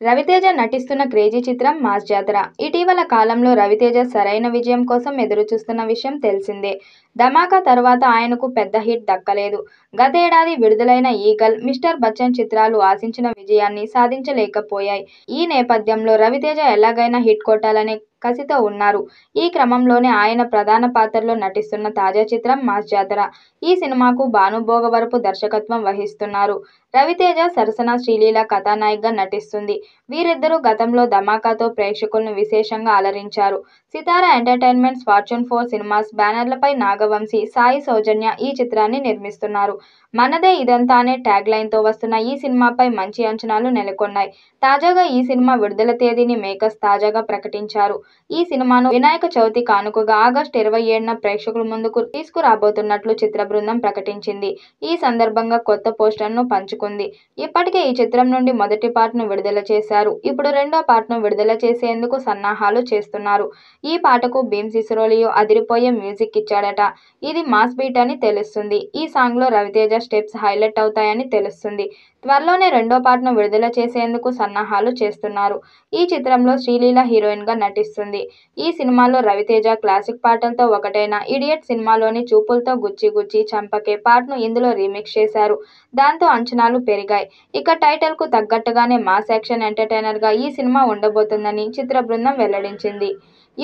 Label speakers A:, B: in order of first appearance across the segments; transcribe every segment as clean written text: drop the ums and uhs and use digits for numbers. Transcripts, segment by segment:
A: రవితేజ నటిస్తున్న క్రేజీ చిత్రం మాస్ జాతర. ఇటీవల కాలంలో రవితేజ సరైన విజయం కోసం ఎదురుచూస్తున్న విషయం తెలిసిందే. ధమాకా తర్వాత ఆయనకు పెద్ద హిట్ దక్కలేదు. గతేడాది విడుదలైన ఈగల్, మిస్టర్ బచ్చన్ చిత్రాలు ఆశించిన విజయాన్ని సాధించలేకపోయాయి. ఈ నేపథ్యంలో రవితేజ ఎలాగైనా హిట్ కొట్టాలనే కసితో ఉన్నారు. ఈ క్రమంలోనే ఆయన ప్రధాన పాత్రలో నటిస్తున్న తాజా చిత్రం మాస్ జాతర. ఈ సినిమాకు భాను భోగవరపు దర్శకత్వం వహిస్తున్నారు. రవితేజ సరసన శ్రీలీల కథానాయికగా నటిస్తుంది. వీరిద్దరూ గతంలో ధమాకాతో ప్రేక్షకులను విశేషంగా అలరించారు. సితారా ఎంటర్టైన్మెంట్స్, ఫార్చ్యూన్ 4 సినిమాస్ బ్యానర్లపై నాగవంశీ, సాయి సౌజన్య ఈ చిత్రాన్ని నిర్మిస్తున్నారు. మనదే ఇదంతా అనే ట్యాగ్ లైన్తో వస్తున్న ఈ సినిమాపై మంచి అంచనాలు నెలకొన్నాయి. తాజాగా ఈ సినిమా విడుదల తేదీని మేకర్స్ తాజాగా ప్రకటించారు. ఈ సినిమాను వినాయక చవితి కానుకగా ఆగస్టు 27న ప్రేక్షకుల ముందుకు తీసుకురాబోతున్నట్లు చిత్ర బృందం ప్రకటించింది. ఈ సందర్భంగా కొత్త పోస్టర్ను పంచుకుంది. ఇప్పటికే ఈ చిత్రం నుండి మొదటి పార్ట్ను విడుదల చేశారు. ఇప్పుడు రెండో పార్ట్ను విడుదల చేసేందుకు సన్నాహాలు చేస్తున్నారు. ఈ పాటకు భీమ్ సిసిరోలియో అదిరిపోయే మ్యూజిక్ ఇచ్చాడట. ఇది మాస్ బీట్ అని తెలుస్తుంది. ఈ సాంగ్లో రవితేజ స్టెప్స్ హైలైట్ అవుతాయని తెలుస్తుంది. త్వరలోనే రెండో పార్ట్ను విడుదల చేసేందుకు సన్నాహాలు చేస్తున్నారు. ఈ చిత్రంలో శ్రీలీల హీరోయిన్గా నటిస్తుంది. ఈ సినిమాలో రవితేజ క్లాసిక్ పాటలతో ఒకటైన ఇడియట్ సినిమాలోని చూపులతో గుచ్చి గుచ్చి చంపకే పాటను ఇందులో రీమిక్స్ చేశారు. దాంతో అంచనాలు పెరిగాయి. ఇక టైటిల్కు తగ్గట్టుగానే మాస్ యాక్షన్ ఎంటర్టైనర్గా ఈ సినిమా ఉండబోతుందని చిత్ర బృందం వెల్లడించింది.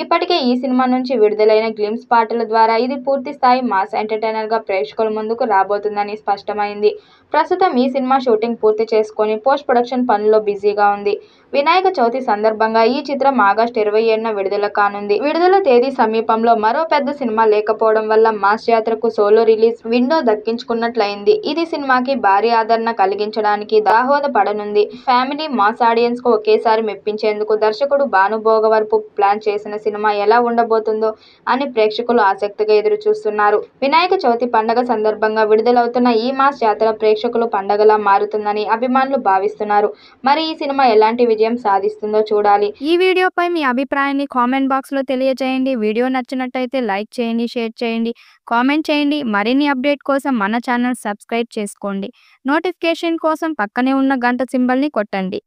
A: ఇప్పటికే ఈ సినిమా నుంచి విడుదలైన గ్లిమ్స్ పాటల ద్వారా ఇది పూర్తి స్థాయి మాస్ ఎంటర్టైనర్గా ప్రేక్షకుల ముందుకు రాబోతుందని స్పష్టమైంది. ప్రస్తుతం ఈ సినిమా షూటింగ్ పూర్తి చేసుకొని పోస్ట్ ప్రొడక్షన్ పనుల్లో బిజీగా ఉంది. వినాయక చవితి సందర్భంగా ఈ చిత్రం ఆగస్టు 27న విడుదల కానుంది. విడుదల తేదీ సమీపంలో మరో పెద్ద సినిమా లేకపోవడం వల్ల మాస్ జాతరకు సోలో రిలీజ్ విండో దక్కించుకున్నట్లయింది. ఇది సినిమాకి భారీ ఆదరణ కలిగించడానికి దోహదపడనుంది. ఫ్యామిలీ, మాస్ ఆడియన్స్కు ఒకేసారి మెప్పించేందుకు దర్శకుడు భాను భోగవరపు ప్లాన్ చేసిన సినిమా ఎలా ఉండబోతుందో అని ప్రేక్షకులు ఆసక్తిగా ఎదురుచూస్తున్నారు. వినాయక చవితి పండగ సందర్భంగా విడుదలవుతున్న ఈ మాస్ జాతర ప్రేక్షకుల పండగలా మారుతుందని అభిమానులు భావిస్తున్నారు. మరి ఈ సినిమా ఎలాంటి విజయం సాధిస్తుందో చూడాలి.
B: ఈ వీడియోపై మీ అభిప్రాయాన్ని కామెంట్ బాక్స్లో తెలియజేయండి. వీడియో నచ్చినట్టయితే లైక్ చేయండి, షేర్ చేయండి, కామెంట్ చేయండి. మరిన్ని అప్డేట్ కోసం మన ఛానల్ సబ్స్క్రైబ్ చేసుకోండి. నోటిఫికేషన్ కోసం పక్కనే ఉన్న గంట సింబల్ని కొట్టండి.